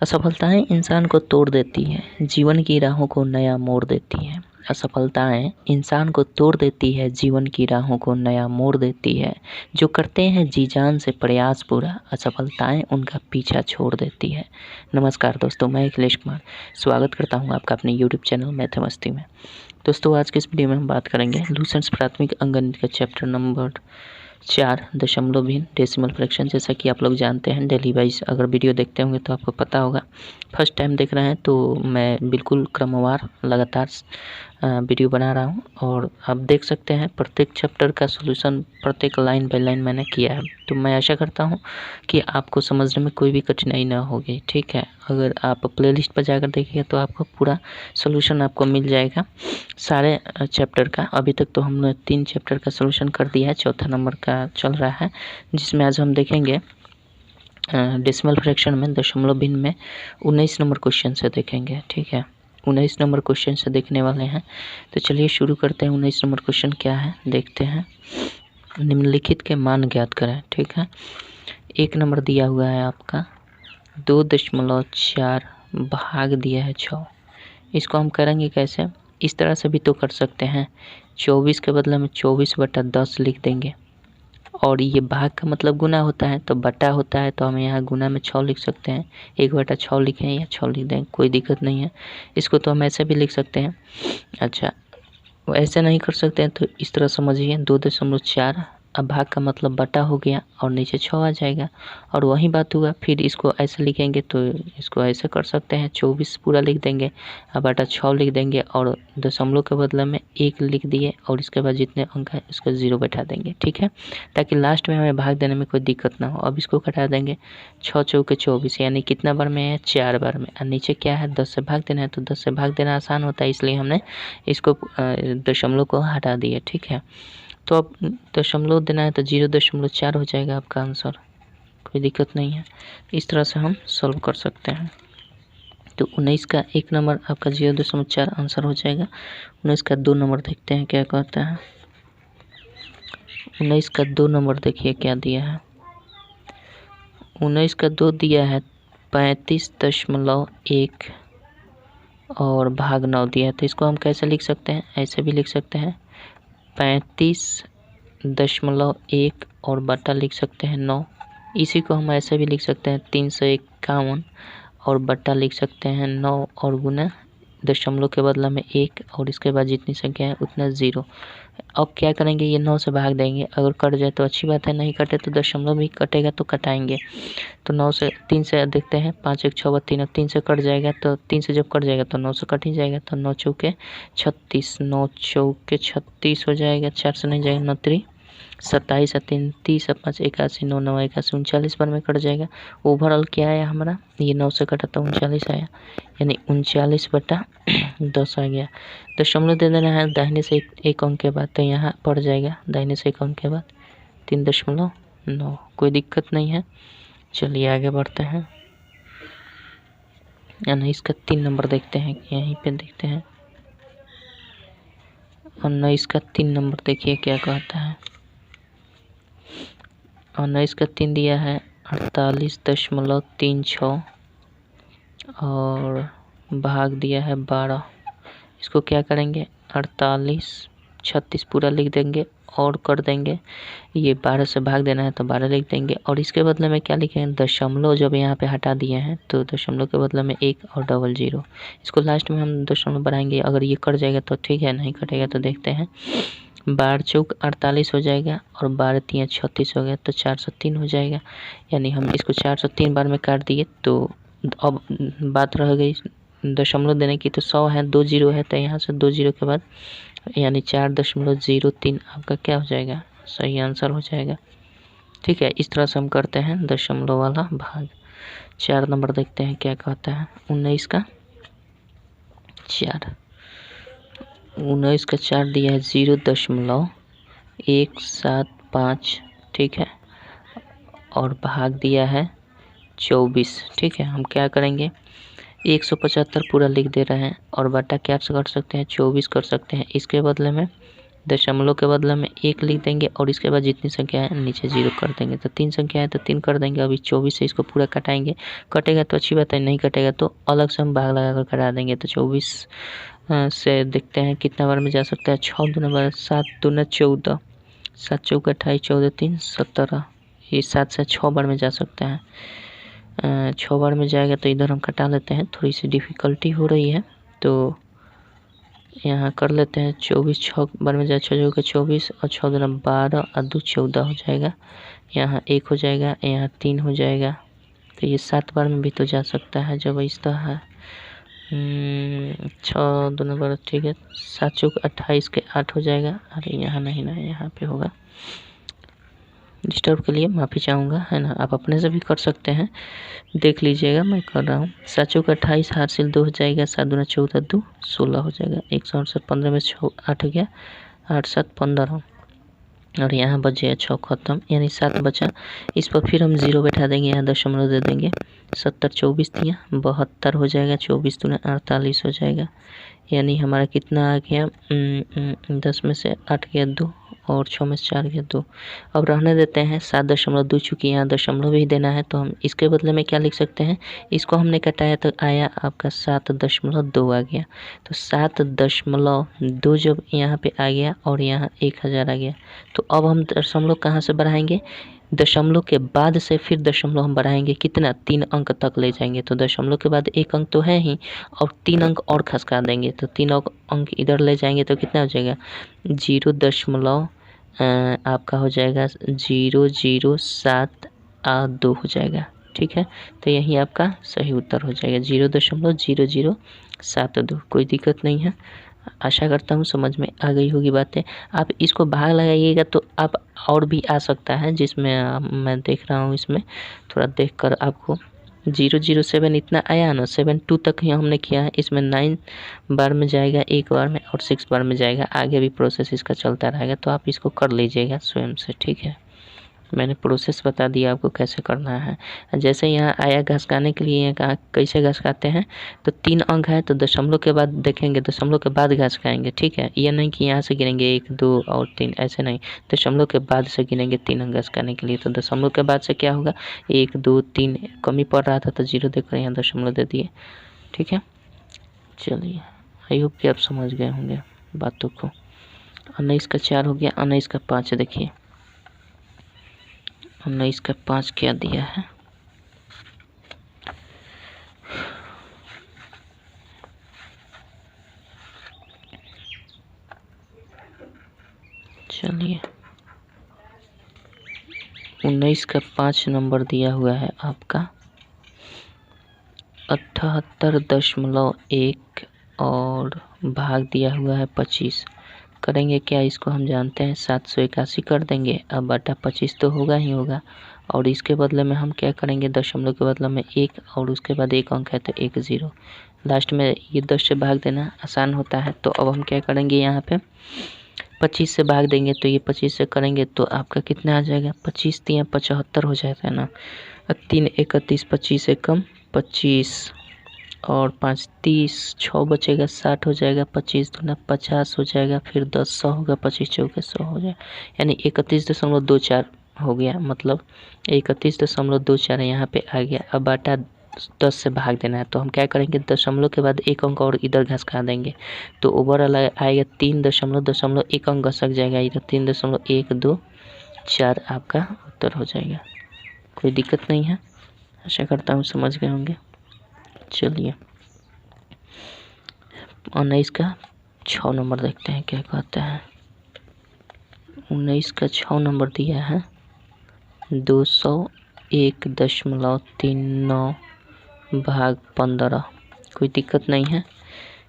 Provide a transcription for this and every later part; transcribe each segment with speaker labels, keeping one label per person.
Speaker 1: असफलताएं इंसान को तोड़ देती हैं, जीवन की राहों को नया मोड़ देती हैं। असफलताएं इंसान को तोड़ देती है, जीवन की राहों को नया मोड़ देती है। जो करते हैं जी जान से प्रयास पूरा, असफलताएं उनका पीछा छोड़ देती है। नमस्कार दोस्तों, मैं अखिलेश कुमार स्वागत करता हूं आपका अपने यूट्यूब चैनल मैथमस्ती में। दोस्तों, आज के इस वीडियो में हम बात करेंगे लूसेंट्स प्राथमिक अंकगणित का चैप्टर नंबर 4 दशमलव भिन्न डेसिमल फ्रैक्शन। जैसा कि आप लोग जानते हैं, डेली वाइज अगर वीडियो देखते होंगे तो आपको पता होगा। फर्स्ट टाइम देख रहे हैं तो मैं बिल्कुल क्रमवार लगातार वीडियो बना रहा हूं और आप देख सकते हैं प्रत्येक चैप्टर का सॉल्यूशन प्रत्येक लाइन बाय लाइन मैंने किया है। तो मैं आशा करता हूं कि आपको समझने में कोई भी कठिनाई ना होगी। ठीक है, अगर आप प्लेलिस्ट पर जाकर देखिए तो आपको पूरा सॉल्यूशन आपको मिल जाएगा सारे चैप्टर का। अभी तक तो हमने 3 चैप्टर का सॉल्यूशन कर दिया है, चौथा नंबर का चल रहा है, जिसमें आज हम देखेंगे डेसिमल फ्रैक्शन में दशमलव भिन्न में 19 नंबर क्वेश्चन से देखेंगे। ठीक है, 19 नंबर क्वेश्चन से देखने वाले हैं। तो चलिए शुरू करते हैं। 19 नंबर क्वेश्चन क्या है देखते हैं। निम्नलिखित के मान ज्ञात करें। ठीक है, 1 नंबर दिया हुआ है आपका 2.4 भाग दिया है 6। इसको हम करेंगे कैसे? इस तरह से भी तो कर सकते हैं। 24 के बदले में 24/10 लिख देंगे और ये भाग का मतलब गुना होता है, तो बटा होता है, तो हम यहाँ गुना में 6 लिख सकते हैं। 1/6 लिखें या 6 लिख दें, कोई दिक्कत नहीं है। इसको तो हम ऐसे भी लिख सकते हैं। अच्छा, ऐसे नहीं कर सकते हैं तो इस तरह समझिए 2.4 अब भाग का मतलब बटा हो गया और नीचे 6 आ जाएगा और वही बात हुआ। फिर इसको ऐसे लिखेंगे तो इसको ऐसे कर सकते हैं, 24 पूरा लिख देंगे, अब बटा 6 लिख देंगे और दशमलव के बदले में 1 लिख दिए और इसके बाद जितने अंक है उसको 0 बैठा देंगे। ठीक है, ताकि लास्ट में हमें भाग देने में कोई दिक्कत ना हो। अब इसको घटा देंगे, 6 चौके 24 यानी कितना बार में है? 4 बार में। और नीचे क्या है? 10 से भाग देना है, तो 10 से भाग देना आसान होता है, इसलिए हमने इसको दशमलव को हटा दिया। ठीक है, तो अब दशमलव देना है तो 0.4 हो जाएगा आपका आंसर, कोई दिक्कत नहीं है। इस तरह से हम सॉल्व कर सकते हैं। तो 19 का 1 नंबर आपका 0.4 आंसर हो जाएगा। 19 का 2 नंबर देखते हैं क्या कहता है। 19 का 2 नंबर देखिए क्या दिया है। 19 का 2 दिया है 35.1 और भाग 9 दिया है। तो इसको हम कैसे लिख सकते हैं? ऐसे भी लिख सकते हैं, 35.1 और बटा लिख सकते हैं 9। इसी को हम ऐसे भी लिख सकते हैं 351 और बटा लिख सकते हैं 9 और गुना दशमलव के बदला में 1 और इसके बाद जितनी संख्या है उतना 0। अब क्या करेंगे? ये 9 से भाग देंगे, अगर कट जाए तो अच्छी बात है, नहीं कटे तो दशमलव भी कटेगा तो कटाएंगे। तो 9 से 3 से देखते हैं, 5 1 6 3, अब 3 से कट जाएगा, तो 3 से जब कट जाएगा तो 9 से कट ही जाएगा, तो 9 चौके 36, 9 चौके 36 हो जाएगा, 4 से नहीं जाएगा, 9 3 27, 3 30, 5 81, 9 9 81, 39 बार में कट जाएगा। ओवरऑल क्या आया हमारा? ये 9 से कटा तो 39 आया, यानी 39/10 आ गया। दशमलव दे देना है दाहिने से एक अंक के बाद, तो यहाँ पड़ जाएगा दाहिने से 1 अंक के बाद 3.9। कोई दिक्कत नहीं है। चलिए आगे बढ़ते हैं। यानी इसका 3 नंबर देखते हैं, यहीं पे देखते हैं। और 19 का 3 नंबर देखिए क्या कहता है। और 19 का 3 दिया है 48.36 और भाग दिया है 12। इसको क्या करेंगे? 48 36 पूरा लिख देंगे और कर देंगे, ये 12 से भाग देना है तो 12 लिख देंगे और इसके बदले में क्या लिखेंगे? दशमलव जब यहाँ पे हटा दिए हैं तो दशमलव के बदले में 1 और डबल 0। इसको लास्ट में हम दशमलव बढ़ाएंगे, अगर ये कट जाएगा तो ठीक है, नहीं कटेगा तो देखते हैं। 12 चौक 48 हो जाएगा और 12 3 36 हो गया, तो 403 हो जाएगा। यानी हम इसको 403 बार में काट दिए, तो अब बात रह गई दशमलव देने की, तो 100 है, 2 0 है, तो यहाँ से 2 0 के बाद यानी 4.03 आपका क्या हो जाएगा? सही आंसर हो जाएगा। ठीक है, इस तरह से हम करते हैं दशमलव वाला भाग। 4 नंबर देखते हैं क्या कहता है। 19 का 4 दिया है 0.175। ठीक है, और भाग दिया है 24। ठीक है, हम क्या करेंगे? 175 पूरा लिख दे रहे हैं और बटा क्या कर सकते हैं? 24 कर सकते हैं। इसके बदले में दशमलव के बदले में 1 लिख देंगे और इसके बाद जितनी संख्या है नीचे 0 कर देंगे। तो 3 संख्या है तो 3 कर देंगे। अभी 24 से इसको पूरा कटाएंगे, कटेगा तो अच्छी बात है, नहीं कटेगा तो अलग से हम भाग लगा कर कटा देंगे। तो 24 से देखते हैं कितना बार में जा सकता है। 6 दूना 12, 7 दूना 14, 7 चौका 28, 14 3 17, ये 7 से 6 बार में जा सकता है। 6 बार में जाएगा तो इधर हम कटा लेते हैं, थोड़ी सी डिफ़िकल्टी हो रही है तो यहाँ कर लेते हैं। 24 6 बार में जाए, 6 चौका 24 और 6 दूना 12 और 2 14 हो जाएगा। यहाँ 1 हो जाएगा, यहाँ 3 हो जाएगा। तो ये 7 बार में भी तो जा सकता है जब इस तरह है। 6 दूना 12, ठीक है। 7 चौका 28 के 8 हो जाएगा। अरे यहाँ नहीं ना, यहाँ पे होगा। डिस्टर्ब के लिए माफ़ी चाहूँगा, है ना। आप अपने से भी कर सकते हैं, देख लीजिएगा, मैं कर रहा हूँ। 7 चौका 28 हासिल 2 हो जाएगा। 7 दूना 14 2 16 हो जाएगा। 168 15 में 6 8 गया, 8 7 15 और यहाँ बच जाएगा 6 खत्म, यानी 7 बचा। इस पर फिर हम 0 बैठा देंगे, यहाँ दशमलव दे देंगे। 70 24 दिया 72 हो जाएगा। 24 दूना 48 हो जाएगा, यानी हमारा कितना आ गया, 10 में से 8 गया 2 और 6 में से 4 गया 2। अब रहने देते हैं। 7.2 चूँकि यहाँ दशमलव भी देना है तो हम इसके बदले में क्या लिख सकते हैं, इसको हमने कटाया तो आया आपका 7.2 आ गया। तो 7.2 जब यहाँ पे आ गया और यहाँ 1000 आ गया, तो अब हम दशमलव कहाँ से बढ़ाएंगे, दशमलव के बाद से फिर दशमलव हम बढ़ाएंगे कितना, 3 अंक तक ले जाएंगे। तो दशमलव के बाद 1 अंक तो है ही और 3 अंक और खसका देंगे। तो 3 अंक इधर ले जाएंगे तो कितना हो जाएगा, 0. आपका हो जाएगा 00782 हो जाएगा। ठीक है, तो यही आपका सही उत्तर हो जाएगा 0.0072। कोई दिक्कत नहीं है, आशा करता हूँ समझ में आ गई होगी बातें। आप इसको भाग लगाइएगा तो आप और भी आ सकता है, जिसमें मैं देख रहा हूँ, इसमें थोड़ा देखकर आपको 007 इतना आया ना, 72 तक ही हमने किया है। इसमें 9 बार में जाएगा, 1 बार में और 6 बार में जाएगा। आगे भी प्रोसेस इसका चलता रहेगा, तो आप इसको कर लीजिएगा स्वयं से। ठीक है, मैंने प्रोसेस बता दिया आपको कैसे करना है। जैसे यहाँ आया घसकाने के लिए, यहाँ कहा कैसे घसकाते हैं, तो 3 अंक है तो दशमलव के बाद देखेंगे, दशमलव के बाद घसकाएंगे। ठीक है, ये नहीं कि यहाँ से गिनेंगे 1 2 और 3, ऐसे नहीं, दशमलव के बाद से गिनेंगे 3 अंक घसकाने के लिए। तो दशमलव के बाद से क्या होगा, 1 2 3 कमी पड़ रहा था तो 0 देकर यहाँ दशमलव दे दिए। ठीक है, चलिए, आई होप कि आप समझ गए होंगे बातों को। 19 का 4 हो गया, 19 का 5 देखिए, 19 का 5 क्या दिया है, चलिए 19 का 5 नंबर दिया हुआ है आपका 78.1 और भाग दिया हुआ है 25। करेंगे क्या, इसको हम जानते हैं 781 कर देंगे। अब बटा 25 तो होगा ही होगा, और इसके बदले में हम क्या करेंगे, दशमलव के बदले में 1 और उसके बाद 1 अंक है तो 1 0। लास्ट में ये 10 से भाग देना आसान होता है। तो अब हम क्या करेंगे, यहाँ पे 25 से भाग देंगे, तो ये 25 से करेंगे तो आपका कितना आ जाएगा, 25 3 75 हो जाता है ना। 3 31, 25 एकम 25 और 5 30, 6 बचेगा 60 हो जाएगा। 25 दूना 50 हो जाएगा, फिर 10 100 होगा, 25 चौके 100 हो जाएगा, यानी 31.24 हो गया, मतलब 31.24 यहाँ पे आ गया। अब बाटा 10 से भाग देना है, तो हम क्या करेंगे, दशमलव के बाद 1 अंक और इधर घसका देंगे, तो ओवरऑल आएगा 3.1 अंक घसक जाएगा इधर, 3.124 आपका उत्तर हो जाएगा। कोई दिक्कत नहीं है, आशा करता हूँ समझ गए होंगे। चलिए 19 का 6 नंबर देखते हैं क्या कहता है। 19 का 6 नंबर दिया है 201.39 भाग 15। कोई दिक्कत नहीं है,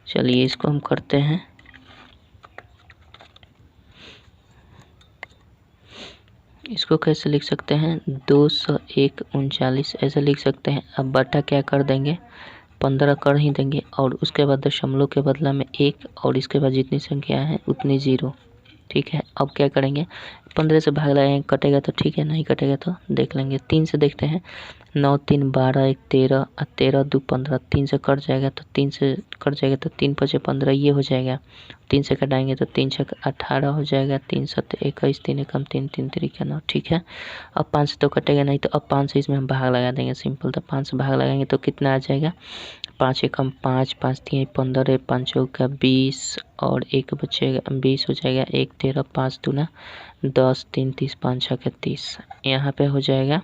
Speaker 1: चलिए इसको हम करते हैं। इसको कैसे लिख सकते हैं, 201.39 ऐसे लिख सकते हैं। अब बटा क्या कर देंगे, 15 कर ही देंगे, और उसके बाद दशमलव के बदला में 1 और इसके बाद जितनी संख्या है उतनी 0। ठीक है, अब क्या करेंगे, 15 से भाग लगाएंगे, कटेगा तो ठीक है, नहीं कटेगा तो देख लेंगे। 3 से देखते हैं, 9 3 12 1 13 और 13 2 15, 3 से कट जाएगा तो 3 से कट जाएगा तो 3 5 15 ये हो जाएगा। 3 से कटाएंगे तो 3 6 18 हो जाएगा, 3 7 21, 3 एकम 3 3 3 9, ठीक है। अब 5 से तो कटेगा नहीं, तो अब 5 से इसमें हम भाग लगा देंगे सिंपल। तो 5 से भाग लगाएंगे तो कितना आ जाएगा, 5 एकम 5, 5 3 15, 5 चौका 20 और 1 बचेगा 20 हो जाएगा, 1 13 5 दूना 10, 3 30, 5 6 30, यहाँ पे हो जाएगा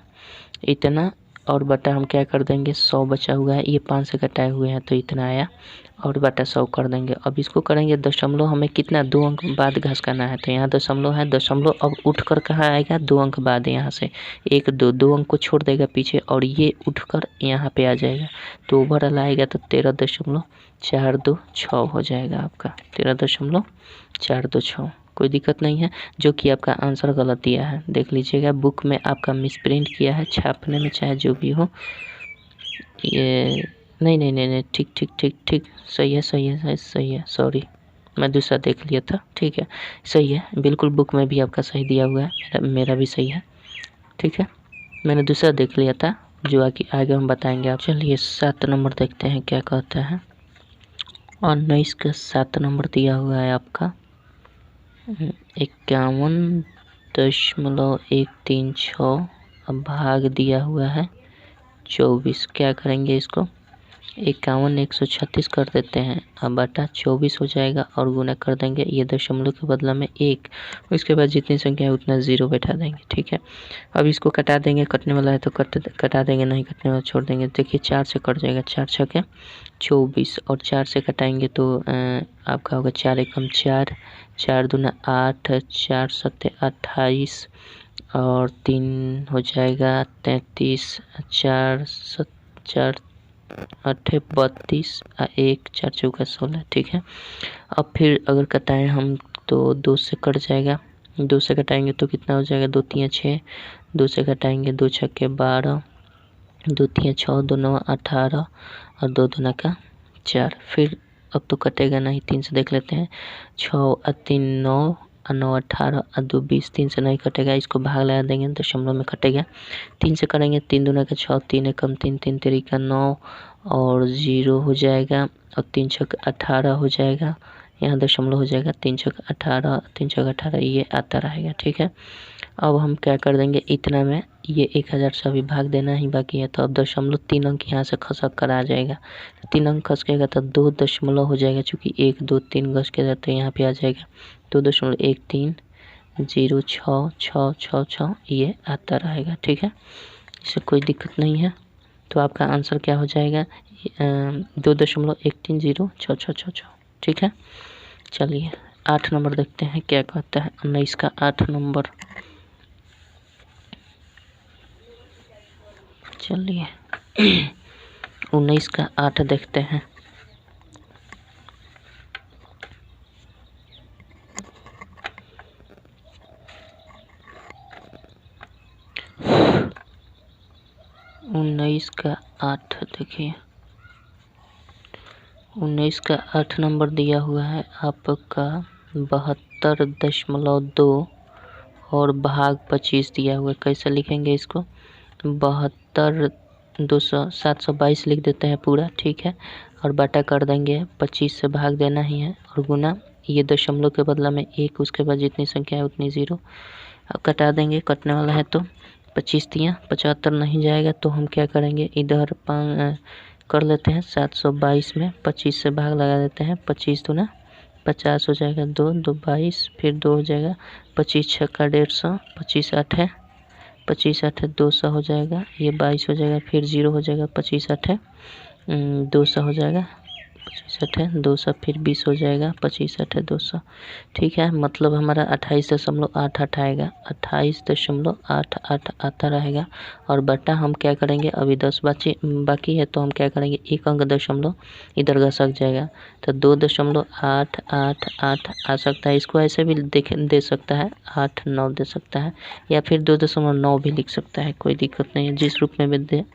Speaker 1: इतना। और बटा हम क्या कर देंगे, 100 बचा हुआ है, ये 5 से घटाए हुए हैं तो इतना आया, और बटा 100 कर देंगे। अब इसको करेंगे दशमलव, हमें कितना 2 अंक बाद घसकाना है, तो यहाँ दशमलव है, दशमलव अब उठकर कहाँ आएगा, 2 अंक बाद यहाँ से 1 2 2 अंक को छोड़ देगा पीछे, और ये उठकर यहाँ पे आ जाएगा, तो ओवरऑल आएगा तो 13.426 हो जाएगा आपका, 13.426। कोई दिक्कत नहीं है। जो कि आपका आंसर गलत दिया है, देख लीजिएगा बुक में आपका मिसप्रिंट किया है, छापने में चाहे जो भी हो, ये नहीं नहीं नहीं नहीं, ठीक ठीक ठीक ठीक, सही है सही है सही है, सॉरी मैं दूसरा देख लिया था, ठीक है सही है, बिल्कुल बुक में भी आपका सही दिया हुआ है, मेरा भी सही है, ठीक है, मैंने दूसरा देख लिया था, जो आगे हम बताएंगे आप। चलिए 7 नंबर देखते हैं क्या कहता है। 19 का 7 नंबर दिया हुआ है आपका 51.136, अब भाग दिया हुआ है 24। क्या करेंगे इसको, 51 136 कर देते हैं, अब बटा 24 हो जाएगा, और गुना कर देंगे ये दशमलव के बदला में 1, उसके बाद जितनी संख्या है उतना 0 बैठा देंगे, ठीक है। अब इसको कटा देंगे, कटने वाला है तो कटा देंगे, नहीं कटने वाला छोड़ देंगे। देखिए 4 से कट जाएगा, 4 6 24, और 4 से कटाएंगे तो आपका होगा 4 एकम 4, 4 दूना 8, 4 7 28, और 3 हो जाएगा 33, 4 4 8 32, 1 4 चौका 16, ठीक है। अब फिर अगर कटाएं हम तो 2 से कट जाएगा, 2 से कटाएंगे तो कितना हो जाएगा, 2 3 6, 2 से कटाएंगे 2 6 12, 2 3 6, 2 9 18, और 2 दूना का 4। फिर अब तो कटेगा नहीं, 3 से देख लेते हैं, 6 और 3 9 और 9 18 और 2 20, 3 से नहीं कटेगा, इसको भाग लगा देंगे, दशमलव में कटेगा। 3 से करेंगे, 3 दूना का 6, 3 एकम 3 3 3 का 9, और 0 हो जाएगा, और 3 6 18 हो जाएगा, यहाँ दशमलव हो जाएगा, 3 6 18, 3 6 18 ये आता रहेगा, ठीक है। अब हम क्या कर देंगे, इतना में ये 1000 से अभी भाग देना ही बाकी है, तो अब दशमलव 3 अंक यहाँ से खसक कर आ जाएगा, 3 अंक खसकेगा तो 2 दशमलव हो जाएगा, चूँकि 1 2 3 घस के तो यहाँ पे आ जाएगा 2.130666 ये आता रहेगा, ठीक है, इससे कोई दिक्कत नहीं है। तो आपका आंसर क्या हो जाएगा, 2.130666, ठीक है। चलिए 8 नंबर देखते हैं क्या कहता है। 19 का 8 नंबर, चलिए 19 का 8 देखते हैं। उन्नीस का 8 देखिए, 19 का 8 नंबर दिया हुआ है आपका 72.2 और भाग 25 दिया हुआ है। कैसे लिखेंगे इसको, 72 200 722 लिख देते हैं पूरा, ठीक है, और बटा कर देंगे, 25 से भाग देना ही है, और गुना ये दशमलव के बदला में 1, उसके बाद जितनी संख्या है उतनी 0। अब कटा देंगे, कटने वाला है तो 25 दिया 75 नहीं जाएगा, तो हम क्या करेंगे, इधर कर लेते हैं 722 में 25 से भाग लगा देते हैं, 25 दूना 50 हो जाएगा, 2 2 22, फिर 2 हो जाएगा, 25 6 का 150, 25 8 है, 25 8 200 हो जाएगा, ये 22 हो जाएगा, फिर 0 हो जाएगा, 25 8 200 हो जाएगा, 25 8 200, फिर 20 हो जाएगा, 25 8 200, ठीक है। मतलब हमारा 28.88 आएगा, 28.88 आता रहेगा, और बटा हम क्या करेंगे, अभी 10 बाकी है, तो हम क्या करेंगे, एक अंक दशमलव इधर घसक जाएगा, तो 2.888 आ सकता है। इसको ऐसे भी दे सकता है, 8 9 दे सकता है, या फिर 2.9 भी लिख सकता है, कोई दिक्कत नहीं है, जिस रूप में भी दे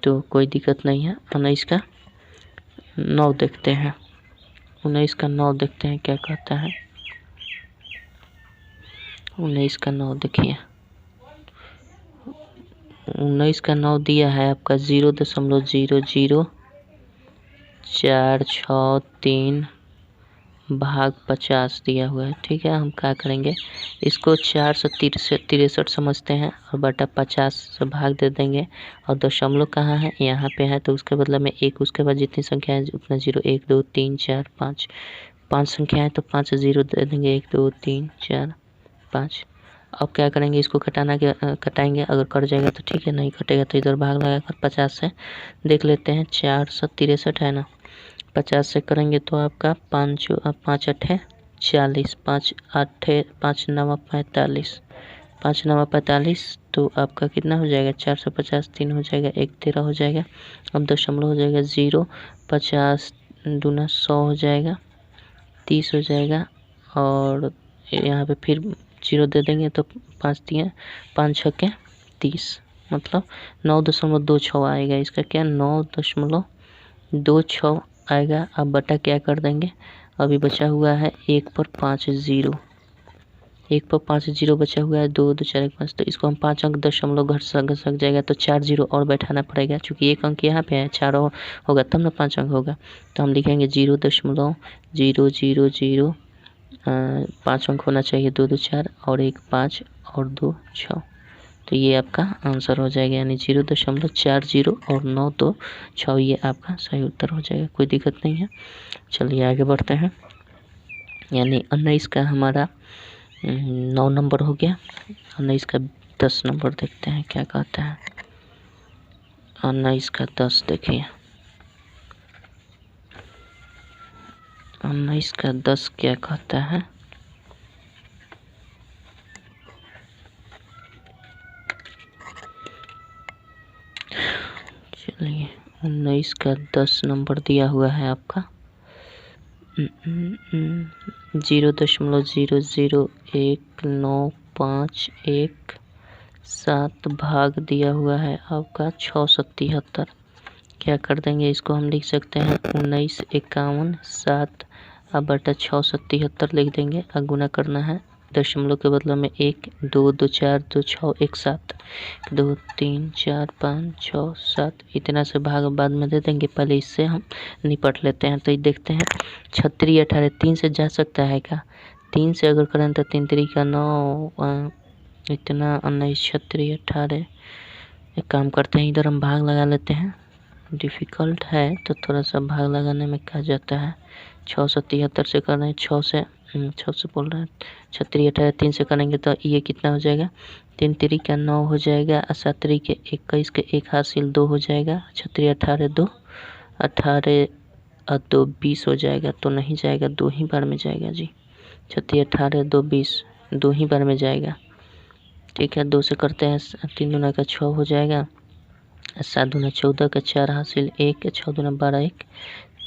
Speaker 1: तो कोई दिक्कत नहीं है। 19 का 9 देखते हैं, 19 का 9 देखते हैं क्या कहता है। 19 का 9 देखिए, 19 का 9 दिया है आपका 0.0046 भाग 50 दिया हुआ है। ठीक है, हम क्या करेंगे, इसको 463 समझते हैं और बटा 50 से भाग दे देंगे। और दशमलव कहाँ है, यहाँ पे है, तो उसके बदले में एक, उसके बाद जितनी संख्या है उतना 0, 1 2 3 4 5, 5 संख्या है तो 5 0 दे देंगे, 1 2 3 4 5। अब क्या करेंगे, इसको कटाएंगे, अगर कट जाएगा तो ठीक है, नहीं कटेगा तो इधर भाग लगाकर 50 से देख लेते हैं। 463 है ना, 50 से करेंगे तो आपका 5 8 40, 5 8 5 9 45, 5 9 45, तो आपका कितना हो जाएगा, 450, 3 हो जाएगा, 1 13 हो जाएगा। अब दशमलव हो जाएगा 0, 50 दूना 100 हो जाएगा, 30 हो जाएगा। और यहाँ पे फिर 0 दे देंगे तो 5 6 30, मतलब 9.26 आएगा। इसका क्या, 9.26 आएगा। अब बटा क्या कर देंगे, अभी बचा हुआ है 1 पर 5 0, 1 पर 5 0 बचा हुआ है, 2 2 4 1 5, तो इसको हम 5 अंक दशमलव घट सक जाएगा तो 4 0 और बैठाना पड़ेगा, क्योंकि 1 अंक यहाँ पे है, 4 और होगा तब ना 5 अंक होगा। तो हम लिखेंगे 0.0000, 5 अंक होना चाहिए, 2 2 4 और 1 5 और 2 6, तो ये आपका आंसर हो जाएगा, यानी 0.40 और 926, ये आपका सही उत्तर हो जाएगा। कोई दिक्कत नहीं है, चलिए आगे बढ़ते हैं। यानी 19 का हमारा 9 नंबर हो गया। 19 का 10 नंबर देखते हैं क्या कहता है। 19 का 10 देखिए, 19 का 10 क्या कहता है, चलिए 19 का 10 नंबर दिया हुआ है आपका 0.0019517 भाग दिया हुआ है आपका 677। क्या कर देंगे, इसको हम लिख सकते हैं 19 51 7 अब बटा 677 लिख देंगे। अब गुना करना है, दशमलव के बदले में 1 2 2 4 2 6 1 7, 2 3 4 5 6 7, इतना से भाग बाद में दे देंगे, पहले इससे हम निपट लेते हैं। तो ये देखते हैं 36 18 3 से जा सकता है क्या, 3 से अगर करें तो 3 3 का 9, इतना 19 36 18। एक काम करते हैं, इधर हम भाग लगा लेते हैं, डिफ़िकल्ट है तो थोड़ा सा भाग लगाने में कहा जाता है। 673 से कर रहे हैं, 6 से बोल रहे हैं, 36 18 3 से करेंगे तो ये कितना हो जाएगा, 3 3 का 9 हो जाएगा, 7 3 के 21 के 1 हासिल 2 हो जाएगा, 36 18 2 18 और 2 20 हो जाएगा, तो नहीं जाएगा, 2 ही बार में जाएगा जी। 36 18 2 20 2 ही बार में जाएगा। ठीक है, 2 से करते हैं, 3 दूना का 6 हो जाएगा, 7 दूना 14 का 4 हासिल 1, 6 दूना 12 1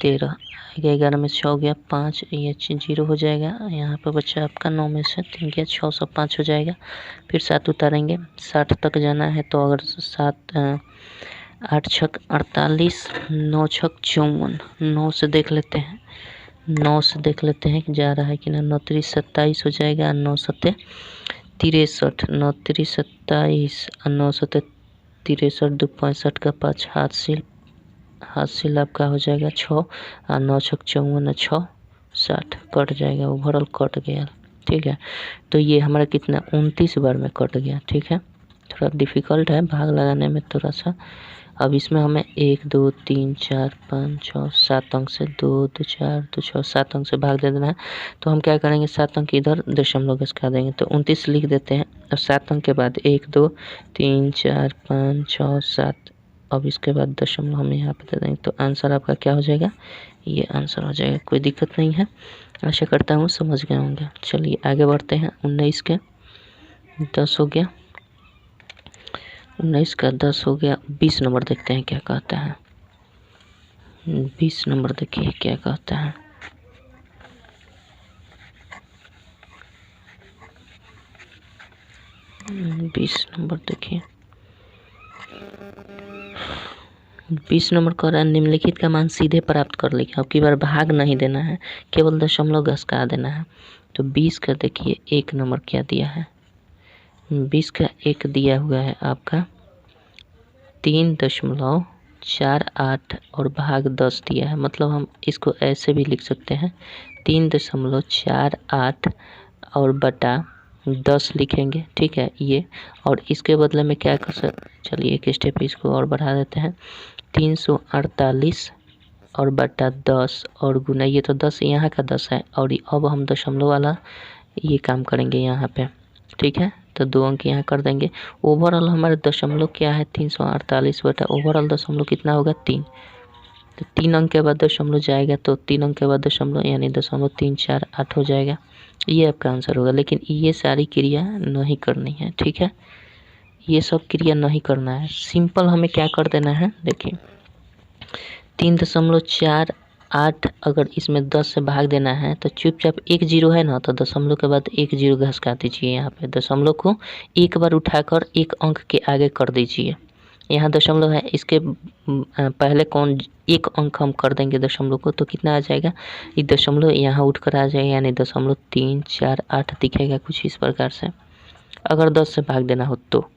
Speaker 1: 13, 11 में 6 गया 5, ये 0 हो जाएगा। यहाँ पर बच्चा आपका 9 में से 3 गया 6 105 हो जाएगा। फिर 7 उतारेंगे, 60 तक जाना है, तो अगर 7 8 छक 48, 9 छक 54, 9 से देख लेते हैं, 9 से देख लेते हैं कि जा रहा है कि ना, 9 3 27 हो जाएगा, 9 7 63, 9 3 27 और 9 7 63, 2 65 का 5 हासिल आपका हो जाएगा 6 और 9 छक 54 6 60, कट जाएगा, ओवरऑल कट गया। ठीक है, तो ये हमारा कितना 29 बार में कट गया। ठीक है, थोड़ा डिफ़िकल्ट है भाग लगाने में थोड़ा सा। अब इसमें हमें 1 2 3 4 5 6 7 अंक से 2 2 4 2 6 7 अंक से भाग दे देना है। तो हम क्या करेंगे, 7 अंक इधर दशमलव घटा देंगे, तो 29 लिख देते हैं। और 7 अंक के बाद 1 2 3 4 5 6 7, अब इसके बाद दशमलव हम यहाँ पे दे देंगे, तो आंसर आपका क्या हो जाएगा, ये आंसर हो जाएगा। कोई दिक्कत नहीं है, आशा करता हूँ समझ गए होंगे। चलिए आगे बढ़ते हैं। 19 के 10 हो गया, 19 का 10 हो गया। 20 नंबर देखते हैं क्या कहता है। 20 नंबर देखिए क्या कहता है। 20 नंबर देखिए, 20 नंबर कह रहा है निम्नलिखित का मान सीधे प्राप्त कर लीजिए। अब की बार भाग नहीं देना है, केवल दशमलव घटा देना है। तो 20 का देखिए 1 नंबर क्या दिया है, 20 का एक दिया हुआ है आपका 3.48 और भाग 10 दिया है, मतलब हम इसको ऐसे भी लिख सकते हैं 3.48 और बटा 10 लिखेंगे, ठीक है ये। और इसके बदले में क्या कर सकते, चलिए एक स्टेप इसको और बढ़ा देते हैं 348 और बटा 10 और गुना, ये तो 10 यहाँ का 10 है और अब हम दशमलव वाला ये काम करेंगे यहाँ पे, ठीक है। तो 2 अंक यहाँ कर देंगे। ओवरऑल हमारे दशमलव क्या है 348 बटा ओवरऑल दशमलव कितना होगा 3, तो 3 अंक के बाद दशमलव जाएगा तो 3 अंक के बाद दशमलव यानी 0.348 हो जाएगा, ये आपका आंसर होगा। लेकिन ये सारी क्रिया नहीं करनी है, ठीक है, ये सब क्रिया नहीं करना है। सिंपल हमें क्या कर देना है, देखिए 3.48 अगर इसमें 10 से भाग देना है तो चुपचाप 1 जीरो है ना, तो दशमलव के बाद 1 जीरो घसका दीजिए। यहाँ पे दशमलव को एक बार उठाकर एक अंक के आगे कर दीजिए। यहाँ दशमलव है, इसके पहले कौन एक अंक हम कर देंगे दशमलव को, तो कितना आ जाएगा, ये दशमलव यहाँ उठकर आ जाएगा यानी 0.348 दिखेगा कुछ इस प्रकार से। अगर 10 से भाग देना हो तो,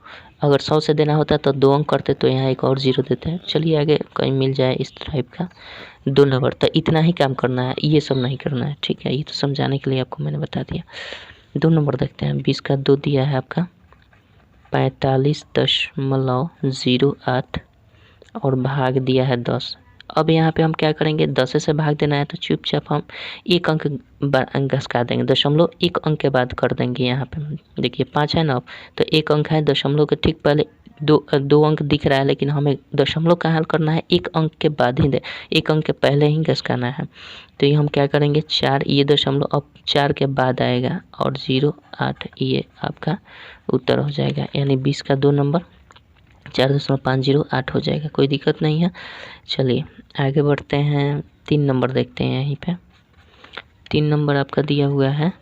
Speaker 1: अगर 100 से देना होता तो 2 अंक करते तो यहाँ एक और जीरो देते हैं। चलिए आगे कहीं मिल जाए इस टाइप का 2 नंबर, तो इतना ही काम करना है, ये सब नहीं करना है, ठीक है। ये तो समझाने के लिए आपको मैंने बता दिया। 2 नंबर देखते हैं। 20 का 2 दिया है आपका 45.08 और भाग दिया है 10। अब यहाँ पे हम क्या करेंगे, 10 से भाग देना है तो चुपचाप हम एक अंक घसका देंगे, दशमलव एक अंक के बाद कर देंगे। यहाँ पे देखिए 5 है ना, अब तो एक अंक है, दशमलव के ठीक पहले दो अंक दिख रहा है, लेकिन हमें दशमलव का हल करना है एक अंक के बाद ही, एक अंक के पहले ही घसकाना है। तो ये हम क्या करेंगे 4, ये दशमलव अब 4 के बाद आएगा और 0.8, ये आपका उत्तर हो जाएगा। यानी 20 का 2 नंबर 4.508 हो जाएगा, कोई दिक्कत नहीं है। चलिए आगे बढ़ते हैं। 3 नंबर देखते हैं। यहीं पे 3 नंबर आपका दिया हुआ है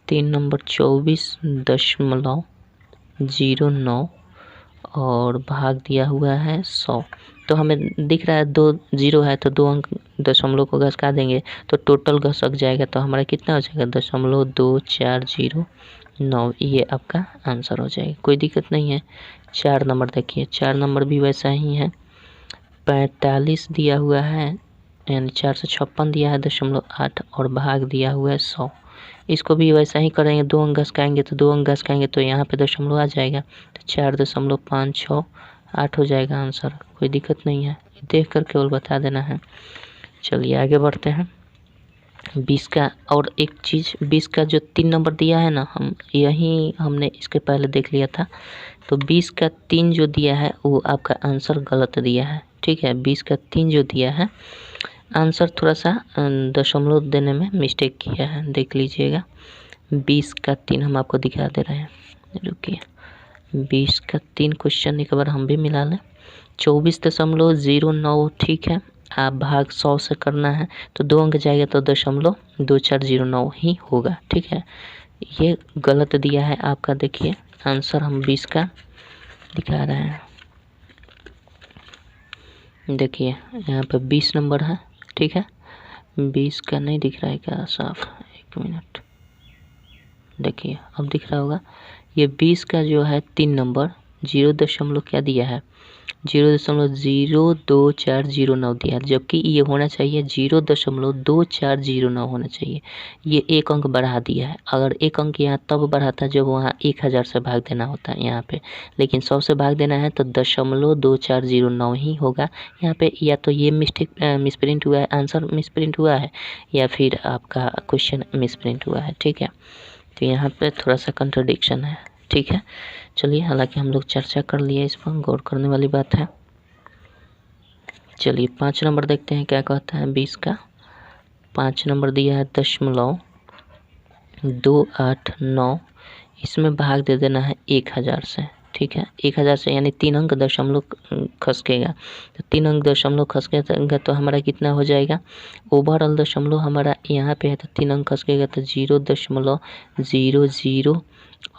Speaker 1: 3 नंबर 24.09 और भाग दिया हुआ है 100। तो हमें दिख रहा है 2 जीरो है तो 2 अंक दशमलव को घसका देंगे तो टोटल घसक जाएगा, तो हमारा कितना हो जाएगा 0.2409, ये आपका आंसर हो जाएगा, कोई दिक्कत नहीं है। 4 नंबर देखिए, 4 नंबर भी वैसा ही है 45 दिया हुआ है यानी 456 दिया है 0.8 और भाग दिया हुआ है 100। इसको भी वैसा ही करेंगे, 2 अंक घसकाएंगे तो 2 अंक घसकाएंगे तो यहाँ पे दशमलव आ जाएगा, तो 4.568 हो जाएगा आंसर, कोई दिक्कत नहीं है, देख कर केवल बता देना है। चलिए आगे बढ़ते हैं। 20 का और एक चीज़, 20 का जो 3 नंबर दिया है ना, हमने इसके पहले देख लिया था, तो 20 का 3 जो दिया है वो आपका आंसर गलत दिया है, ठीक है। 20 का 3 जो दिया है आंसर थोड़ा सा दशमलव देने में मिस्टेक किया है, देख लीजिएगा। 20 का 3 हम आपको दिखा दे रहे हैं, रुकिए। 20 का 3 क्वेश्चन एक बार हम भी मिला लें। 24.09 ठीक है, आप भाग 100 से करना है तो 2 अंक जाएगा तो 0.2409 ही होगा, ठीक है। ये गलत दिया है आपका, देखिए आंसर हम 20 का दिखा रहे हैं। देखिए यहाँ पे 20 नंबर है, ठीक है। 20 का नहीं दिख रहा है क्या साफ, 1 मिनट, देखिए अब दिख रहा होगा। ये 20 का जो है 3 नंबर 0. क्या दिया है 0.02409 दिया है, जबकि ये होना चाहिए 0.2409 होना चाहिए। ये एक अंक बढ़ा दिया है, अगर एक अंक यहाँ तब बढ़ाता जब वहाँ 1000 से भाग देना होता है यहाँ पे, लेकिन 100 से भाग देना है तो 0.2409 ही होगा यहाँ पे। या तो ये मिसप्रिंट हुआ है, आंसर मिसप्रिंट हुआ है, या फिर आपका क्वेश्चन मिसप्रिंट हुआ है, ठीक है। तो यहाँ पे थोड़ा सा कंट्राडिक्शन है, ठीक है। चलिए हालांकि हम लोग चर्चा कर लिए, इस पर गौर करने वाली बात है। चलिए 5 नंबर देखते हैं क्या कहता है। 20 का 5 नंबर दिया है 0.289, इसमें भाग दे देना है 1000 से, ठीक है। 1000 से यानी 3 अंक दशमलव खसकेगा, तो 3 अंक दशमलव खसकेगा तो हमारा कितना हो जाएगा, ओवरऑल दशमलव हमारा यहाँ पे है तो 3 अंक खसकेगा तो 0.00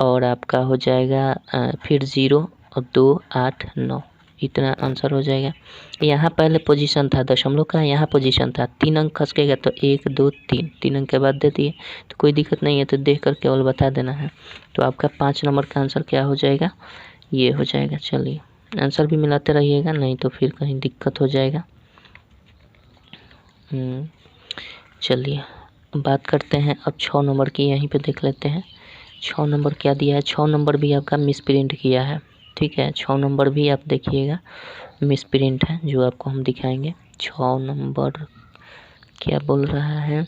Speaker 1: और आपका हो जाएगा फिर 0 और 289, इतना आंसर हो जाएगा। यहाँ पहले पोजीशन था दशमलव का, यहाँ पोजीशन था, 3 अंक खसकेगा तो 1 2 3, 3 अंक के बाद दे दिए तो कोई दिक्कत नहीं है, तो देख कर केवल बता देना है। तो आपका 5 नंबर का आंसर क्या हो जाएगा, ये हो जाएगा। चलिए आंसर भी मिलाते रहिएगा, नहीं तो फिर कहीं दिक्कत हो जाएगा। चलिए बात करते हैं अब 6 नंबर की, यहीं पे देख लेते हैं 6 नंबर क्या दिया है। 6 नंबर भी आपका मिस प्रिंट किया है, ठीक है। 6 नंबर भी आप देखिएगा मिस प्रिंट है, जो आपको हम दिखाएंगे। 6 नंबर क्या बोल रहा है,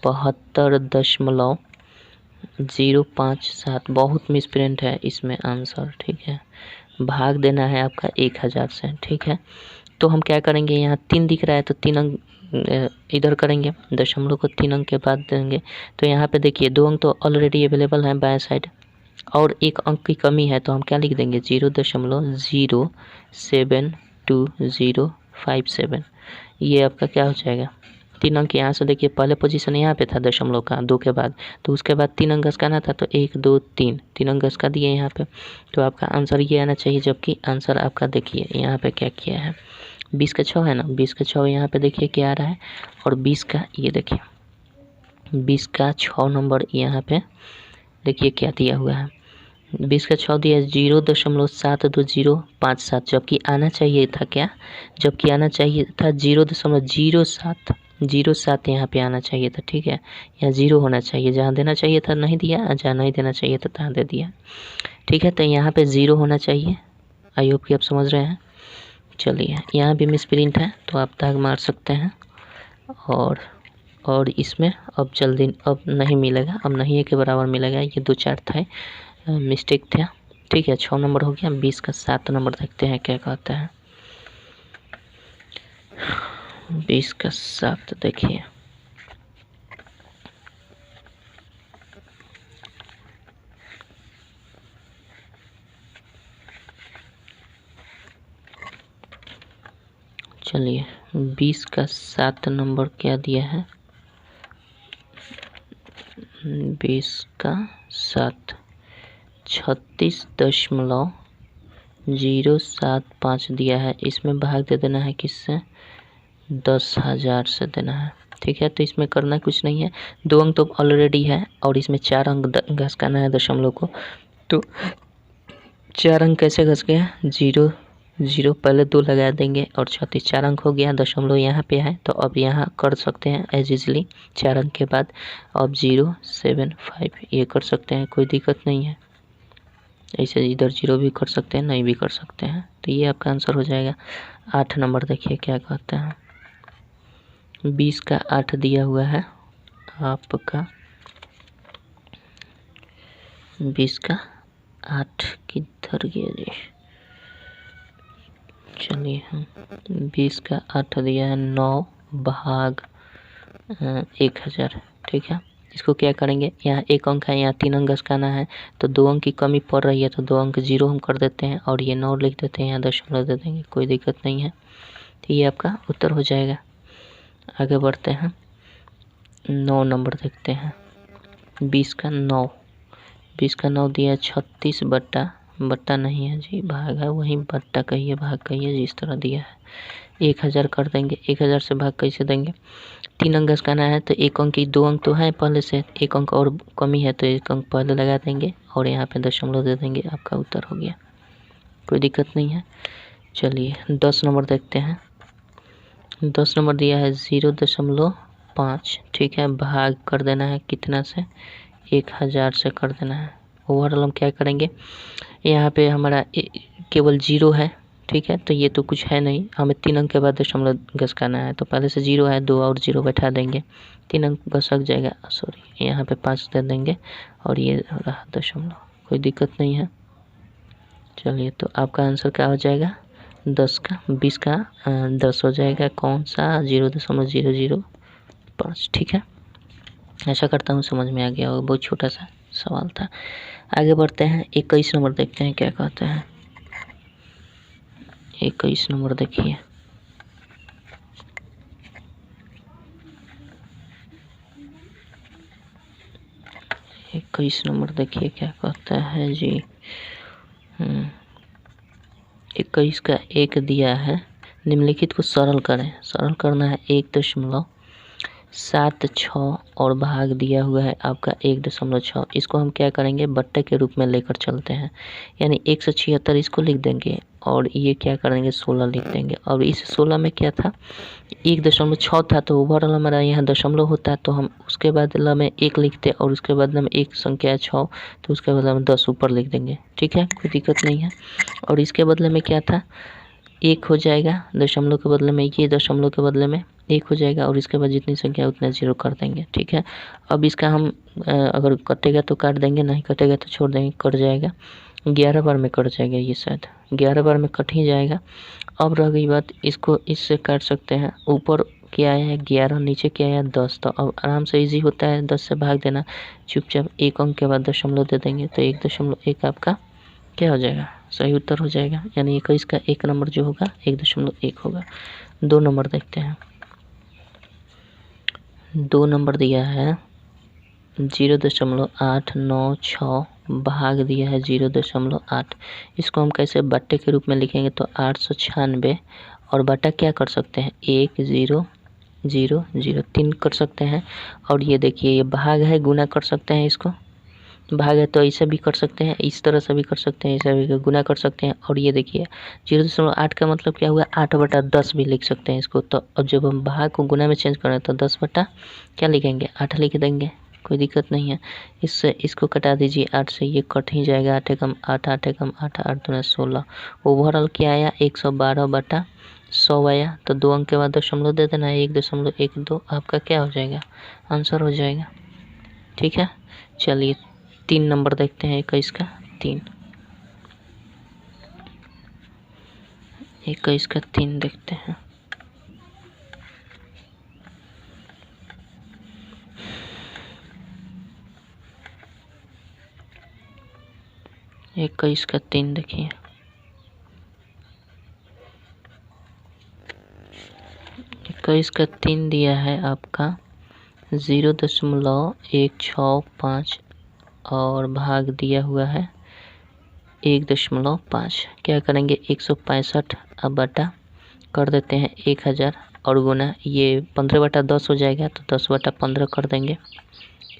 Speaker 1: 72.057, बहुत मिस प्रिंट है इसमें आंसर, ठीक है। भाग देना है आपका 1000 से, ठीक है। तो हम क्या करेंगे, यहाँ 3 दिख रहा है तो 3 अंक इधर करेंगे, दशमलव को 3 अंक के बाद देंगे। तो यहाँ पे देखिए 2 अंक तो ऑलरेडी अवेलेबल हैं बाएं साइड, और 1 अंक की कमी है, तो हम क्या लिख देंगे 0.072057। ये आपका क्या हो जाएगा, 3 अंक यहाँ से देखिए, पहले पोजीशन यहाँ पे था दशमलव का 2 के बाद, तो उसके बाद 3 अंक घसकाना था, तो 1 2 3, 3 अंक घसका दिए यहाँ पे। तो आपका आंसर ये आना चाहिए, जबकि आंसर आपका देखिए यहाँ पे क्या किया है, 20 का 6 है ना, 20 का 6 यहाँ पे देखिए क्या आ रहा है, और 20 का ये देखिए 20 का 6 नंबर यहाँ पे देखिए क्या दिया हुआ है, 20 का 6 दिया 0.72057, जबकि आना चाहिए था क्या, जबकि आना चाहिए था 0.07 यहाँ पे आना चाहिए था, ठीक है। यहाँ 0 होना चाहिए, जहाँ देना चाहिए था नहीं दिया, जहाँ नहीं देना चाहिए था तहाँ दे दिया, ठीक है। तो यहाँ पे 0 होना चाहिए, आई होप कि आप समझ रहे हैं। चलिए यहाँ भी मिस प्रिंट है, तो आप दाग मार सकते हैं। और इसमें अब जल्दी अब नहीं मिलेगा, अब नहीं है के बराबर मिलेगा, ये 2 4 था मिस्टेक था, ठीक है। 6 नंबर हो गया। 20 का 7 नंबर देखते हैं क्या कहता है। 20 का 7 देखिए, चलिए 20 का 7 नंबर क्या दिया है, 20 का 7 36.075 दिया है। इसमें भाग दे देना है किससे, 10,000 से देना है, ठीक है। तो इसमें करना कुछ नहीं है, 2 अंक तो ऑलरेडी है, और इसमें 4 अंक घसकाना है दशमलव को। तो 4 अंक कैसे घस गया, 0 0 पहले 2 लगा देंगे, और 36 4 अंक हो गया, दशमलव यहाँ पे है, तो अब यहाँ कर सकते हैं एज इजली 4 अंक के बाद। अब 075 ये कर सकते हैं, कोई दिक्कत नहीं है। ऐसे इधर 0 भी कर सकते हैं, नहीं भी कर सकते हैं। तो ये आपका आंसर हो जाएगा। 8 नंबर देखिए क्या कहते हैं, 20 का 8 दिया हुआ है आपका, 20 का 8 किधर गया जी, चलिए हम 20 का 8 दिया है 9 भाग 1000, ठीक है। इसको क्या करेंगे, यहाँ 1 अंक है, यहाँ 3 अंक घसकाना है, तो 2 अंक की कमी पड़ रही है, तो 2 अंक 0 हम कर देते हैं, और ये 9 लिख देते हैं, यहाँ दशमलव दे देंगे, कोई दिक्कत नहीं है। तो ये आपका उत्तर हो जाएगा। आगे बढ़ते हैं, 9 नंबर देखते हैं। 20 का 9, 20 का 9 दिया 36 बट्टा नहीं है जी, भाग है, वहीं बट्टा कहिए भाग कहिए, जिस तरह दिया है 1000 कर देंगे। 1000 से भाग कैसे देंगे, 3 अंक घसकाना है, तो 1 अंक की 2 अंक तो है पहले से, 1 अंक और कमी है, तो 1 अंक पहले लगा देंगे, और यहाँ पे दशमलव दे देंगे, आपका उत्तर हो गया, कोई दिक्कत नहीं है। चलिए 10 नंबर देखते हैं। 10 नंबर दिया है 0.5, ठीक है। भाग कर देना है कितना से, 1000 से कर देना है। ओवरऑल हम क्या करेंगे, यहाँ पे हमारा केवल 0 है, ठीक है। तो ये तो कुछ है नहीं, हमें 3 अंक के बाद दशमलव घसकाना है, तो पहले से 0 है, 2 और 0 बैठा देंगे, 3 अंक घसक जाएगा, सॉरी यहाँ पे 5 दे देंगे, और ये रहा दशमलव, कोई दिक्कत नहीं है। चलिए तो आपका आंसर क्या हो जाएगा, 10 का 20 का 10 हो जाएगा, कौन सा 0.005, ठीक है। ऐसा करता हूँ समझ में आ गया होगा, बहुत छोटा सा सवाल था। आगे बढ़ते हैं, 21 नंबर देखते हैं क्या कहते हैं। 21 नंबर देखिए, 21 नंबर देखिए क्या कहता है जी। 21 का 1 दिया है, निम्नलिखित को सरल करें। सरल करना है 1.76 और भाग दिया हुआ है आपका 1.6। इसको हम क्या करेंगे, बट्टे के रूप में लेकर चलते हैं, यानी 176 इसको लिख देंगे और ये क्या करेंगे 16 लिख देंगे। और इस 16 में क्या था, 1.6 था तो ओवरऑल हमारा यहाँ दशमलव होता है, तो हम उसके बदला में 1 लिखते और उसके बदले में एक संख्या है 6 तो उसके बदले में 10 ऊपर लिख देंगे। ठीक है, कोई दिक्कत नहीं है। और इसके बदले में क्या था, 1 हो जाएगा, दशमलव के बदले में ये दशमलव के बदले में 1 हो जाएगा और इसके बाद जितनी संख्या है उतना 0 कर देंगे। ठीक है, अब इसका हम अगर कटेगा तो काट देंगे, नहीं कटेगा तो छोड़ देंगे, कट जाएगा। 11 बार में कट जाएगा, ये शायद 11 बार में कट ही जाएगा। अब रह गई बात, इसको इससे काट सकते हैं। ऊपर क्या है 11, नीचे क्या है 10, तो अब आराम से इजी होता है 10 से भाग देना। चुपचाप एक अंक के बाद दशमलव दे देंगे तो 1.1 आपका क्या हो जाएगा, सही उत्तर हो जाएगा। यानी 21 का 1 नंबर जो होगा 1.1 होगा। 2 नंबर देखते हैं। 2 नंबर दिया है 0.896 भाग दिया है 0.8। इसको हम कैसे बट्टे के रूप में लिखेंगे, तो 896 और बटा क्या कर सकते हैं 1 0 0 0 3 कर सकते हैं। और ये देखिए ये भाग है, गुना कर सकते हैं, इसको भाग है तो ऐसे भी कर सकते हैं, इस तरह से भी कर सकते हैं, ऐसे भी गुना कर सकते हैं। और ये देखिए 0.8 का मतलब क्या हुआ, 8/10 भी लिख सकते हैं इसको। तो अब जब हम भाग को गुना में चेंज करें तो 10 बटा क्या लिखेंगे 8 लिख देंगे, कोई दिक्कत नहीं है। इससे इसको कटा दीजिए 8 से, ये कट ही जाएगा। 8 एकम 8, 8 एकम 8, 8 दूना 16। ओवरऑल क्या आया 112/100 आया। तो 2 अंक के बाद दशमलव दे देना है, 1.12 आपका क्या हो जाएगा, आंसर हो जाएगा। ठीक है, चलिए 3 नंबर देखते हैं। 21 का 3, 21 का 3 देखते हैं। एक 21 का 3 देखिए, 21 का 3 दिया है आपका 0.165 और भाग दिया हुआ है 1.5। क्या करेंगे 165 अब बटा कर देते हैं 1000 और गुना ये 15/10 हो जाएगा तो 10/15 कर देंगे।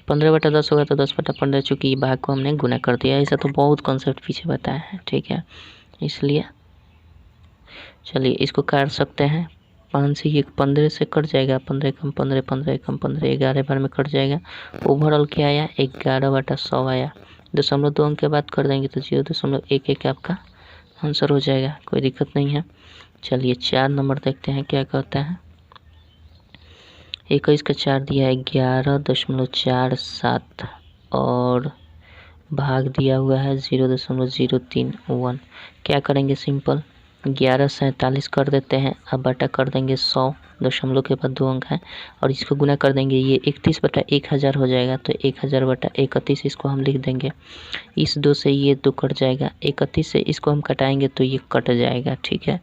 Speaker 1: 15/10 होगा तो 10/15, चूँकि भाग को हमने गुना कर दिया। ऐसा तो बहुत कॉन्सेप्ट पीछे बताया है, ठीक है, इसलिए चलिए इसको काट सकते हैं। 5 से ये 15 से कट जाएगा, 15 कम 15, 15 कम 15, 11 बार में कट जाएगा। ओवरऑल क्या आया 11/100 आया। 2 अंक के बाद कर देंगे तो 0.11 आपका आंसर हो जाएगा, कोई दिक्कत नहीं है। चलिए 4 नंबर देखते हैं क्या कहता है। 21 का 4 दिया है 11.47 और भाग दिया हुआ है 0.031। क्या करेंगे सिंपल 1147 कर देते हैं, अब बटा कर देंगे 100, दशमलव के बाद 2 अंक है और इसको गुना कर देंगे, ये 31/1000 हो जाएगा। तो 1000/31 इसको हम लिख देंगे। इस 2 से ये 2 कट जाएगा, 31 से इसको हम कटाएंगे तो ये कट जाएगा। ठीक है,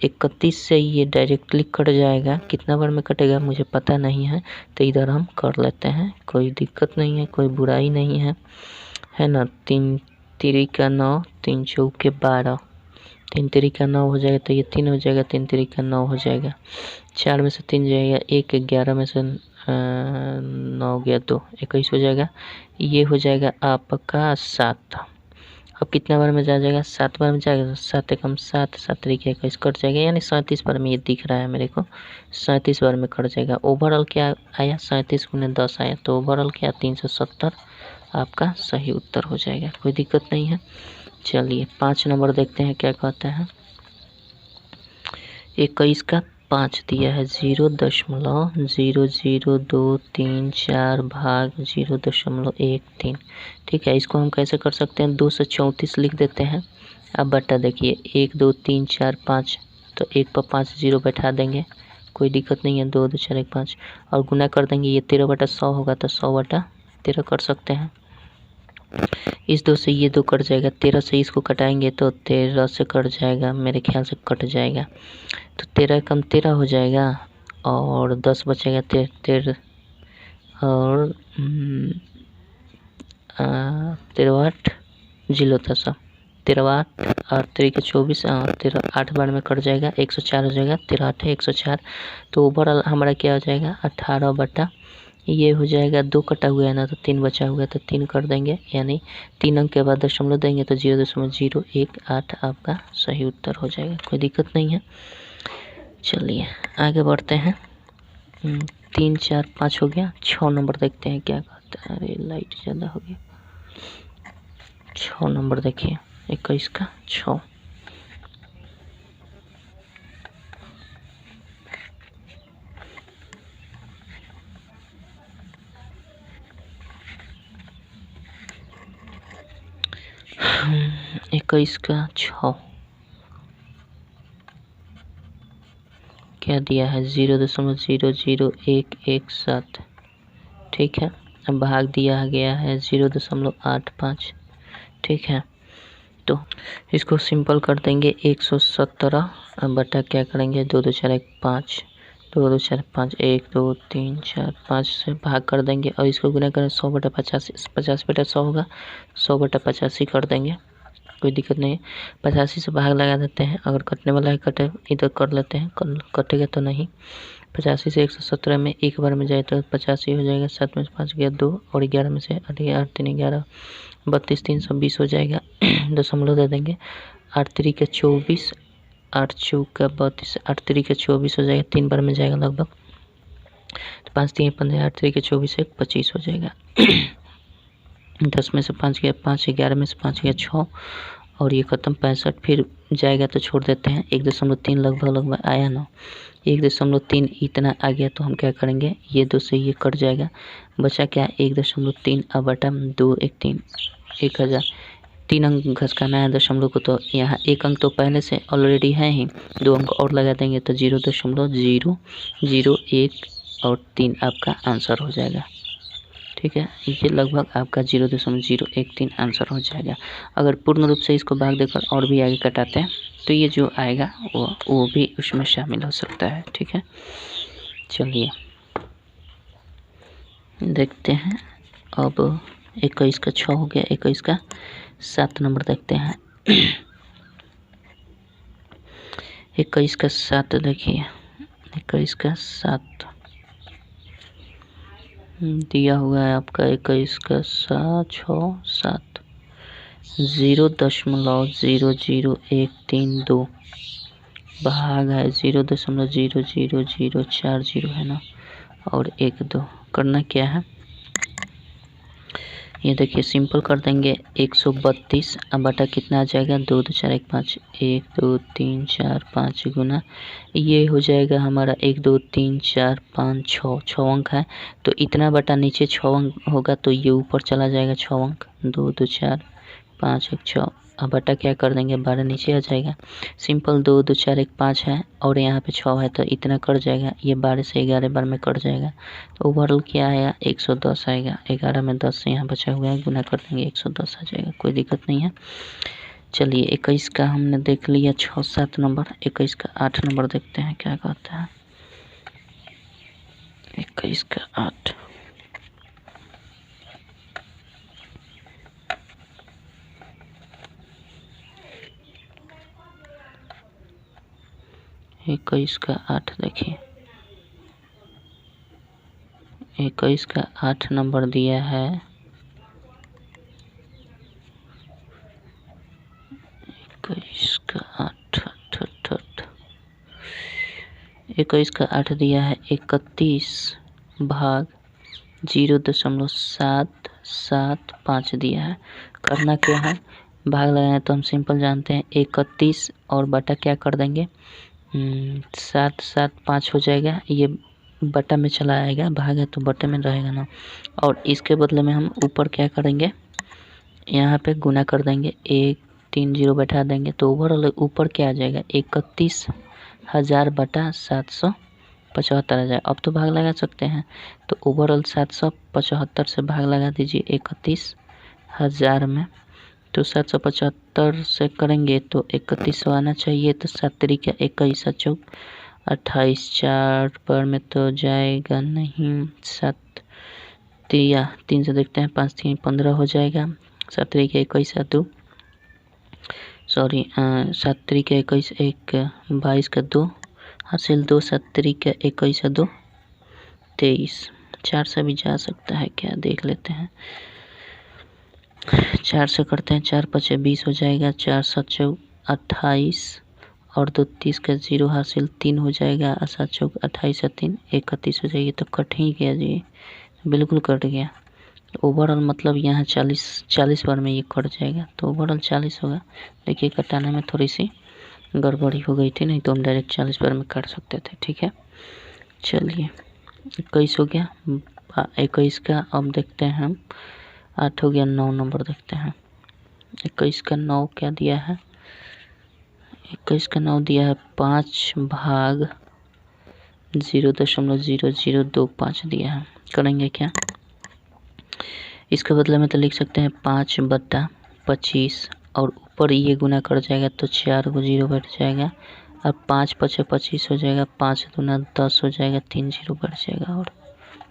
Speaker 1: 31 से ये डायरेक्टली कट जाएगा। कितना बार में कटेगा मुझे पता नहीं है, तो इधर हम कर लेते हैं, कोई दिक्कत नहीं है, कोई बुराई नहीं है ना। 3 तिरिका 9, 3 चौके 12, 3 तिरिका 9 हो जाएगा तो ये 3 हो जाएगा, 3 तिरिका 9 हो जाएगा। 4 में से 3 जाएगा 1, 11 में से 9 गया 2, 21 हो जाएगा। ये हो जाएगा आपका 7। अब कितना बार में जाएगा 7 बार में जाएगा, 7 एकम 7, 7 तरीके 21 कट जाएगा, यानी 37 बार में ये दिख रहा है मेरे को, 37 बार में कट जाएगा। ओवरऑल क्या आया 37 गुने 10 आया, तो ओवरऑल क्या 370 आपका सही उत्तर हो जाएगा, कोई दिक्कत नहीं है। चलिए 5 नंबर देखते हैं क्या कहता है। 21 का 5 दिया है 0.00234 भाग 0.13। ठीक है, इसको हम कैसे कर सकते हैं, 2 से 34 लिख देते हैं। अब बटा देखिए 1 2 3 4 5, तो 1 पर 5 0 बैठा देंगे, कोई दिक्कत नहीं है। 2 2 4 1 5 और गुना कर देंगे, ये 13/100 होगा तो 100/13 कर सकते हैं। इस 2 से ये 2 कट जाएगा, 13 से इसको कटाएंगे तो 13 से कट जाएगा, मेरे ख्याल से कट जाएगा, तो 13 कम 13 हो जाएगा और 10 बचेगा 13 और 13 8 0 10, 13 और 3 के 24 और 8 बार में कट जाएगा, 104 हो जाएगा। 13 8 104, तो ओवरऑल हमारा क्या हो जाएगा 18 ये हो जाएगा। 2 कटा हुआ है ना, तो 3 बचा हुआ है, तो 3 कर देंगे, यानी 3 अंक के बाद दशमलव देंगे तो 0.018 आपका सही उत्तर हो जाएगा। कोई दिक्कत नहीं है। चलिए आगे बढ़ते हैं। 3 4 5 हो गया। 6 नंबर देखते हैं क्या कहते हैं। अरे लाइट ज़्यादा हो गया। 6 नंबर देखिए, 21 का 6। इक्कीस का 6 क्या दिया है 0.00117। ठीक है, अब भाग दिया गया है 0.85। ठीक है, तो इसको सिंपल कर देंगे 117 बटा क्या करेंगे 2 2 4 1 5, 2 2 4 5 1 2 3 4 5 से भाग कर देंगे और इसको गुना करें 100 बटा 85, 50 बटा 100 होगा, 100 बटा 85 कर देंगे। कोई दिक्कत नहीं है। 85 से भाग लगा देते हैं, अगर कटने वाला है कटे इधर कर लेते हैं, कटेगा तो नहीं। 85 से 117 में एक बार में जाए तो 85 हो जाएगा। 7 में 5 गया 2 और 11 में से 8 3 11 32 320 हो जाएगा। दशमलव दे देंगे। 8 3 का 24, 8 4 का 32, 8 3 का 24 हो जाएगा, 3 बार में जाएगा लगभग। तो 5 3 15, 8 3 का 24 1 25 हो जाएगा। 10 में से 5 गया 5, 11 में से 5 गया 6 और ये ख़त्म। 65 फिर जाएगा तो छोड़ देते हैं। 1.3 लगभग आया ना, 1.3 इतना आ गया तो हम क्या करेंगे, ये 2 से ये कट जाएगा, बचा क्या 1.3 अब बटा 2 1 3 1000। 3 अंक घसकाना है दशमलव को, तो यहाँ 1 अंक तो पहले से ऑलरेडी है ही, 2 अंक और लगा देंगे तो 0.001 और 3 आपका आंसर हो जाएगा। ठीक है, ये लगभग आपका 0.013 आंसर हो जाएगा। अगर पूर्ण रूप से इसको भाग देकर और भी आगे कटाते हैं तो ये जो आएगा वो भी उसमें शामिल हो सकता है। ठीक है, चलिए देखते हैं। अब 21 का 6 हो गया। 21 का 7 नंबर देखते हैं। 21 का 7 देखिए, 21 का 7 दिया हुआ है आपका 21 का 7 0.00132 भाग है 0.00040 है ना, और 1 2 करना क्या है, ये देखिए सिंपल कर देंगे। 132 अब बटा कितना आ जाएगा 2 2 4 1 5, 1 2 3 4 5 गुना ये हो जाएगा हमारा 1 2 3 4 5 6 6 अंक है, तो इतना बटा नीचे 6 अंक होगा तो ये ऊपर चला जाएगा 6 अंक। 2 2 4 5 1 6 अब बटा क्या कर देंगे 12 नीचे आ जाएगा। सिंपल 2 2 4 1 5 है और यहाँ पे 6 है तो इतना कट जाएगा, ये 12 से 11 बार में कट जाएगा, तो ओवरऑल क्या आएगा 110 आएगा। 11 में 10 से यहाँ बचा हुआ है, गुना कर देंगे 110 आ जाएगा। कोई दिक्कत नहीं है। चलिए 21 का हमने देख लिया 6 7 नंबर। 21 का 8 नंबर देखते हैं क्या कहता है। 21 का 8 21 का 8 देखिए, 21 का 8 नंबर दिया है 21 का 8 21 का 8 दिया है 31 भाग 0.775 दिया है। करना क्या है, भाग लगाना तो हम सिंपल जानते हैं 31 और बटा क्या कर देंगे 7 7 5 हो जाएगा, ये बटा में चला आएगा, भाग है तो बटे में रहेगा ना, और इसके बदले में हम ऊपर क्या करेंगे यहाँ पे गुना कर देंगे, 1 3 0 बैठा देंगे, तो ओवरऑल ऊपर क्या आ जाएगा 31,000 बटा 775 आ जाएगा। अब तो भाग लगा सकते हैं, तो ओवरऑल 775 से भाग लगा दीजिए 31,000 में, तो 775 से करेंगे तो 3100 आना चाहिए, तो 7 तरीका 21 चौक 28 4 पर में तो जाएगा नहीं, 7 3 से देखते हैं 5 3 15 हो जाएगा, 7 तरीका 21 2 सॉरी 7 त्रिक 21, 1 22 का 2 हासिल 2, 7 त्रिक 21 2 23, 4 से भी जा सकता है क्या, देख लेते हैं। 4 से करते हैं, 4 पचे 20 हो जाएगा, 4 7 चौक 28 और 2 30 का 0 हासिल 3 हो जाएगा, 7 चौक 28 3 31 हो जाएगी। तो कट ही गया जी, बिल्कुल कट गया। ओवरऑल मतलब यहाँ 40 बार में ये कट जाएगा, तो ओवरऑल 40 होगा। देखिए कटाने में थोड़ी सी गड़बड़ी हो गई थी, नहीं तो हम डायरेक्ट 40 बार में काट सकते थे। ठीक है, चलिए 21 हो गया, 21 का अब देखते हैं हम। 8 हो गया, 9 नंबर देखते हैं। 21 का 9 क्या दिया है, 21 का 9 दिया है 5 भाग 0.0025 दिया है। करेंगे क्या, इसके बदले में तो लिख सकते हैं 5/25 और ऊपर ये गुना कर जाएगा तो 4 को 0 बैठ जाएगा और 5 पचे 25 हो जाएगा, 5 दूना 10 हो जाएगा, 3 0 बैठ जाएगा। और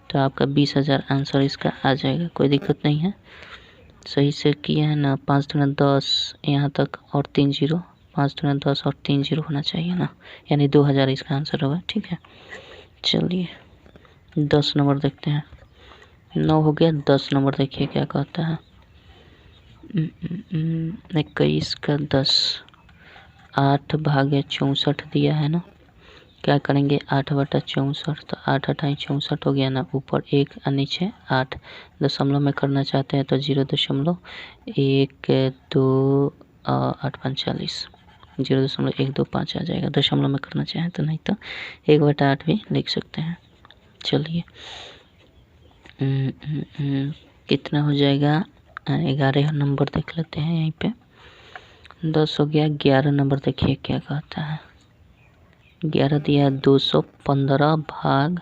Speaker 1: तो आपका 20,000 आंसर इसका आ जाएगा, कोई दिक्कत नहीं है। सही से किए हैं ना, 5 दूना 10 यहाँ तक और 3 0, 5 दूना 10 और 3 0 होना चाहिए ना, यानी 2,000 इसका आंसर होगा। ठीक है, चलिए 10 नंबर देखते हैं। 9 हो गया, 10 नंबर देखिए क्या कहता है। 21 का 10, 8 भागे 64 दिया है ना, क्या करेंगे 8/64, तो 8 8 64 हो गया ना, ऊपर 1 और नीचे 8। दशमलव में करना चाहते हैं तो 0.128 0.125 आ जाएगा। दशमलव में करना चाहें तो, नहीं तो 1/8 भी लिख सकते हैं। चलिए कितना हो जाएगा, 11 नंबर देख लेते हैं यहीं पे। 10 हो गया, 11 नंबर देखिए क्या कहता है। 11 दिया है 215 भाग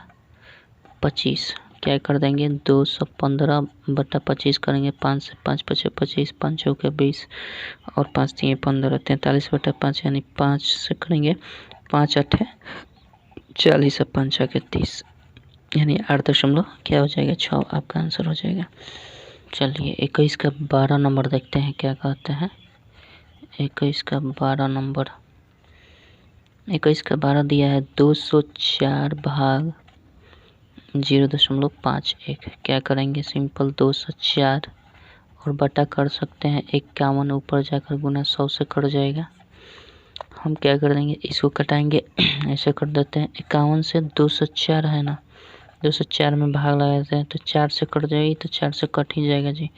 Speaker 1: 25, क्या कर देंगे 215/25 करेंगे। 5 से 5 पचे 25, 5 चौके 20 और 5 3 15, 43/5 यानी 5 से करेंगे 5 8 40 और 5 6 30 यानी 8 क्या हो जाएगा 6 आपका आंसर हो जाएगा। चलिए 21 का 12 नंबर देखते हैं क्या कहते हैं। 21 का 12 नंबर, 21 का 12 दिया है 204 भाग 0.51, क्या करेंगे सिंपल 204 और बटा कर सकते हैं 51, ऊपर जाकर गुना 100 से कट जाएगा। हम क्या कर देंगे, इसको कटाएंगे ऐसे कर देते हैं। 51 से 204 है ना, 204 में भाग लगा देते हैं तो 4 से कट जाएगी, तो 4 से कट ही जाएगा जी।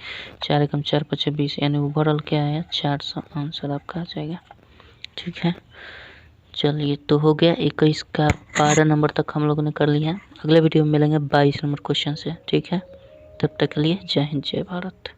Speaker 1: 4 एकम 4 पचे 20 यानी ओवरऑल क्या है 400 आंसर आपका आ जाएगा। ठीक है, चलिए तो हो गया 21 का 12 नंबर तक हम लोगों ने कर लिया। अगले वीडियो में मिलेंगे 22 नंबर क्वेश्चन से। ठीक है, तब तक के लिए जय हिंद जय भारत।